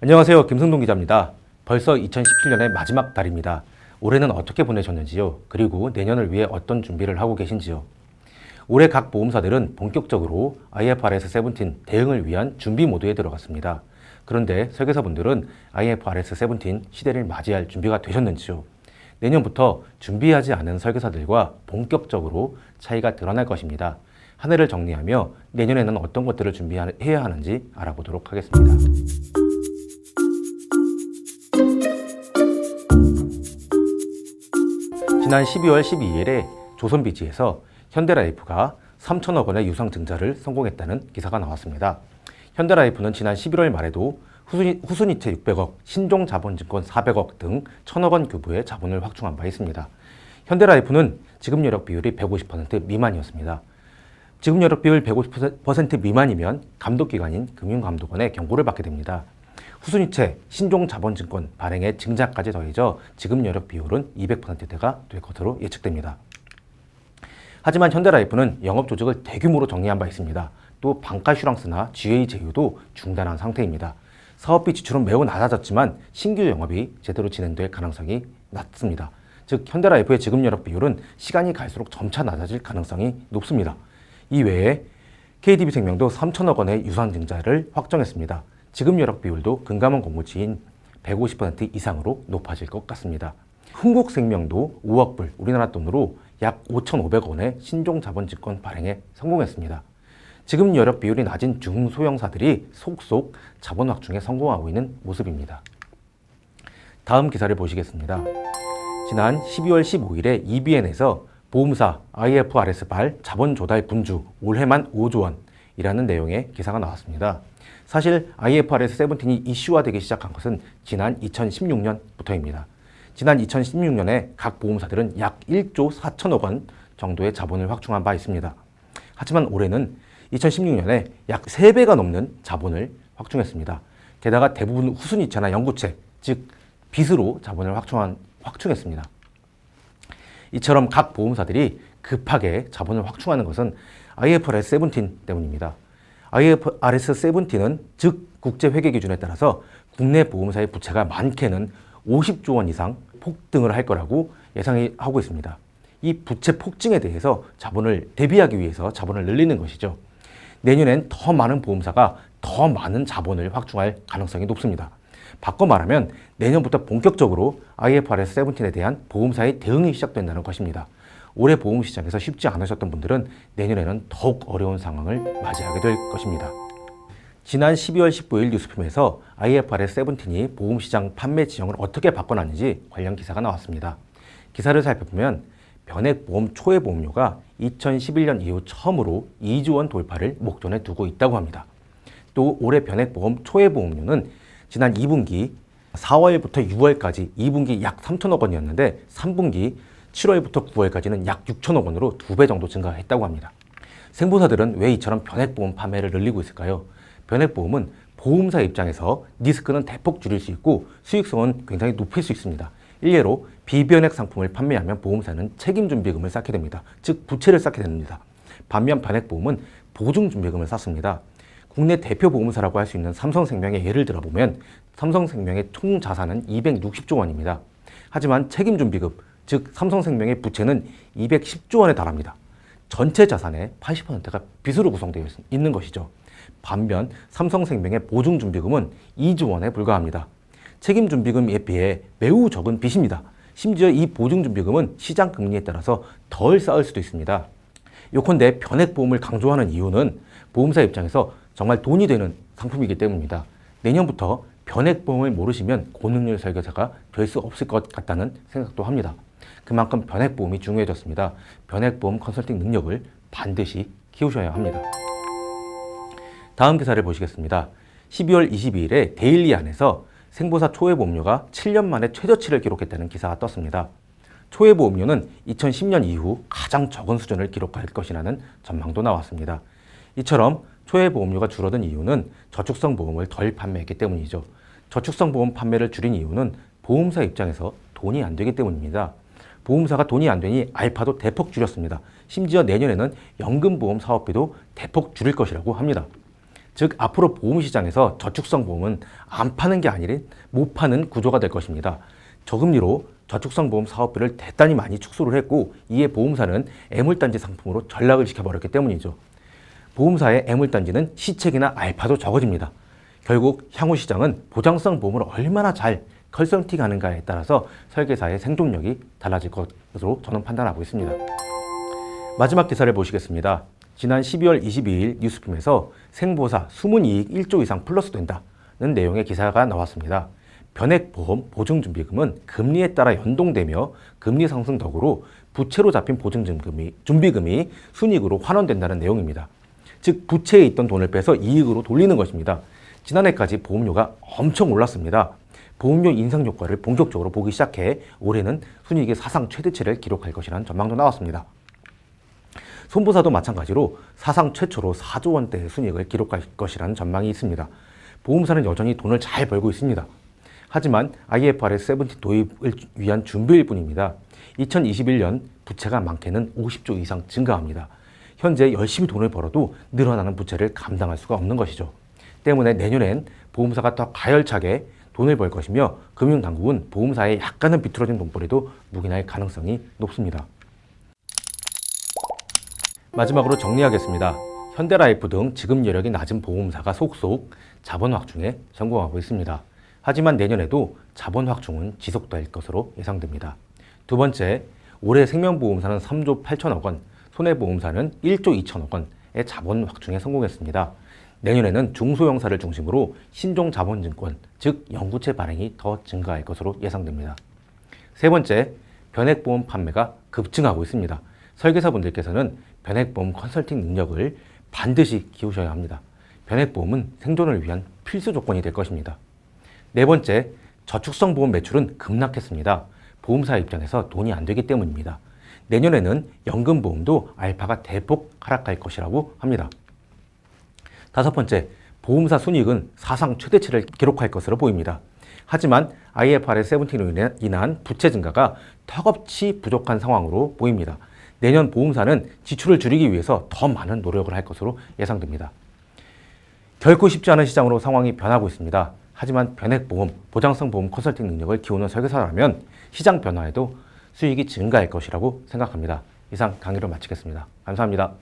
안녕하세요. 김승동 기자입니다. 벌써 2017년의 마지막 달입니다. 올해는 어떻게 보내셨는지요? 그리고 내년을 위해 어떤 준비를 하고 계신지요? 올해 각 보험사들은 본격적으로 IFRS 17 대응을 위한 준비 모드에 들어갔습니다. 그런데 설계사분들은 IFRS 17 시대를 맞이할 준비가 되셨는지요? 내년부터 준비하지 않은 설계사들과 본격적으로 차이가 드러날 것입니다. 한 해를 정리하며 내년에는 어떤 것들을 준비해야 하는지 알아보도록 하겠습니다. 지난 12월 12일에 조선비지에서 현대라이프가 3천억 원의 유상증자를 성공했다는 기사가 나왔습니다. 현대라이프는 지난 11월 말에도 후순위채 600억, 신종자본증권 400억 등 1,000억 원 규모의 자본을 확충한 바 있습니다. 현대라이프는 지급여력 비율이 150% 미만이었습니다. 지급여력 비율 150% 미만이면 감독기관인 금융감독원의 경고를 받게 됩니다. 후순위채 신종자본증권 발행의 증자까지 더해져 지급여력 비율은 200%대가 될 것으로 예측됩니다. 하지만 현대라이프는 영업조직을 대규모로 정리한 바 있습니다. 또 방카슈랑스나 GA 제휴도 중단한 상태입니다. 사업비 지출은 매우 낮아졌지만 신규 영업이 제대로 진행될 가능성이 낮습니다. 즉 현대라이프의 지급여력 비율은 시간이 갈수록 점차 낮아질 가능성이 높습니다. 이외에 KDB생명도 3천억 원의 유상증자를 확정했습니다. 지급여력 비율도 금감원 공모치인 150% 이상으로 높아질 것 같습니다. 흥국생명도 5억 불, 우리나라 돈으로 약 5,500억 원의 신종자본증권 발행에 성공했습니다. 지급여력 비율이 낮은 중소형사들이 속속 자본 확충에 성공하고 있는 모습입니다. 다음 기사를 보시겠습니다. 지난 12월 15일에 EBN에서 보험사 IFRS발 자본 조달 분주 올해만 5조 원이라는 내용의 기사가 나왔습니다. 사실 IFRS 17이 이슈화되기 시작한 것은 지난 2016년부터입니다. 지난 2016년에 각 보험사들은 약 1조 4천억 원 정도의 자본을 확충한 바 있습니다. 하지만 올해는 2016년에 약 3배가 넘는 자본을 확충했습니다. 게다가 대부분 후순위채나 연구채, 즉 빚으로 자본을 확충했습니다. 이처럼 각 보험사들이 급하게 자본을 확충하는 것은 IFRS 17 때문입니다. IFRS 17은 즉 국제회계 기준에 따라서 국내 보험사의 부채가 많게는 50조 원 이상 폭등을 할 거라고 예상하고 있습니다. 이 부채 폭증에 대해서 자본을 대비하기 위해서 자본을 늘리는 것이죠. 내년엔 더 많은 보험사가 더 많은 자본을 확충할 가능성이 높습니다. 바꿔 말하면 내년부터 본격적으로 IFRS 17에 대한 보험사의 대응이 시작된다는 것입니다. 올해 보험시장에서 쉽지 않으셨던 분들은 내년에는 더욱 어려운 상황을 맞이하게 될 것입니다. 지난 12월 15일 뉴스룸에서 IFRS 17이 보험시장 판매 지형을 어떻게 바꿔놨는지 관련 기사가 나왔습니다. 기사를 살펴보면 변액보험 초회보험료가 2011년 이후 처음으로 2조 원 돌파를 목전에 두고 있다고 합니다. 또 올해 변액보험 초회보험료는 지난 2분기 4월부터 6월까지 2분기 약 3천억 원이었는데 3분기 7월부터 9월까지는 약 6천억 원으로 2배 정도 증가했다고 합니다. 생보사들은 왜 이처럼 변액보험 판매를 늘리고 있을까요? 변액보험은 보험사 입장에서 리스크는 대폭 줄일 수 있고 수익성은 굉장히 높일 수 있습니다. 일례로 비변액 상품을 판매하면 보험사는 책임준비금을 쌓게 됩니다. 즉 부채를 쌓게 됩니다. 반면 변액보험은 보증준비금을 쌓습니다. 국내 대표 보험사라고 할 수 있는 삼성생명의 예를 들어보면 삼성생명의 총 자산은 260조 원입니다. 하지만 책임준비금, 즉 삼성생명의 부채는 210조 원에 달합니다. 전체 자산의 80%가 빚으로 구성되어 있는 것이죠. 반면 삼성생명의 보증준비금은 2조 원에 불과합니다. 책임준비금에 비해 매우 적은 빚입니다. 심지어 이 보증준비금은 시장금리에 따라서 덜 쌓을 수도 있습니다. 요컨대 변액보험을 강조하는 이유는 보험사 입장에서 정말 돈이 되는 상품이기 때문입니다. 내년부터 변액보험을 모르시면 고능률 설계사가 될 수 없을 것 같다는 생각도 합니다. 그만큼 변액보험이 중요해졌습니다. 변액보험 컨설팅 능력을 반드시 키우셔야 합니다. 다음 기사를 보시겠습니다. 12월 22일에 데일리안에서 생보사 초회보험료가 7년 만에 최저치를 기록했다는 기사가 떴습니다. 초회보험료는 2010년 이후 가장 적은 수준을 기록할 것이라는 전망도 나왔습니다. 이처럼 초회보험료가 줄어든 이유는 저축성 보험을 덜 판매했기 때문이죠. 저축성 보험 판매를 줄인 이유는 보험사 입장에서 돈이 안 되기 때문입니다. 보험사가 돈이 안 되니 알파도 대폭 줄였습니다. 심지어 내년에는 연금보험 사업비도 대폭 줄일 것이라고 합니다. 즉 앞으로 보험시장에서 저축성 보험은 안 파는 게 아니라 못 파는 구조가 될 것입니다. 저금리로 저축성 보험 사업비를 대단히 많이 축소를 했고 이에 보험사는 애물단지 상품으로 전락을 시켜버렸기 때문이죠. 보험사의 애물단지는 시책이나 알파도 적어집니다. 결국 향후 시장은 보장성 보험을 얼마나 잘 컨설팅하는가에 따라서 설계사의 생존력이 달라질 것으로 저는 판단하고 있습니다. 마지막 기사를 보시겠습니다. 지난 12월 22일 뉴스룸에서 생보사 숨은 이익 1조 이상 플러스 된다는 내용의 기사가 나왔습니다. 변액보험 보증준비금은 금리에 따라 연동되며 금리 상승 덕으로 부채로 잡힌 보증준비금이 순이익으로 환원된다는 내용입니다. 즉 부채에 있던 돈을 빼서 이익으로 돌리는 것입니다. 지난해까지 보험료가 엄청 올랐습니다. 보험료 인상 효과를 본격적으로 보기 시작해 올해는 순이익의 사상 최대치를 기록할 것이라는 전망도 나왔습니다. 손보사도 마찬가지로 사상 최초로 4조 원대의 순이익을 기록할 것이라는 전망이 있습니다. 보험사는 여전히 돈을 잘 벌고 있습니다. 하지만 IFRS 17 도입을 위한 준비일 뿐입니다. 2021년 부채가 많게는 50조 이상 증가합니다. 현재 열심히 돈을 벌어도 늘어나는 부채를 감당할 수가 없는 것이죠. 때문에 내년엔 보험사가 더 가열차게 돈을 벌 것이며 금융당국은 보험사에 약간은 비틀어진 돈벌이도 묵인할 가능성이 높습니다. 마지막으로 정리하겠습니다. 현대라이프 등 지급 여력이 낮은 보험사가 속속 자본 확충에 성공하고 있습니다. 하지만 내년에도 자본 확충은 지속될 것으로 예상됩니다. 두 번째, 올해 생명보험사는 3조 8천억 원, 손해보험사는 1조 2천억 원의 자본 확충에 성공했습니다. 내년에는 중소형사를 중심으로 신종자본증권, 즉 연구체 발행이 더 증가할 것으로 예상됩니다. 세 번째, 변액보험 판매가 급증하고 있습니다. 설계사분들께서는 변액보험 컨설팅 능력을 반드시 키우셔야 합니다. 변액보험은 생존을 위한 필수 조건이 될 것입니다. 네 번째, 저축성 보험 매출은 급락했습니다. 보험사 입장에서 돈이 안 되기 때문입니다. 내년에는 연금보험도 알파가 대폭 하락할 것이라고 합니다. 다섯 번째, 보험사 순이익은 사상 최대치를 기록할 것으로 보입니다. 하지만 IFRS 17으로 인한 부채 증가가 턱없이 부족한 상황으로 보입니다. 내년 보험사는 지출을 줄이기 위해서 더 많은 노력을 할 것으로 예상됩니다. 결코 쉽지 않은 시장으로 상황이 변하고 있습니다. 하지만 변액보험, 보장성 보험 컨설팅 능력을 키우는 설계사라면 시장 변화에도 수익이 증가할 것이라고 생각합니다. 이상 강의를 마치겠습니다. 감사합니다.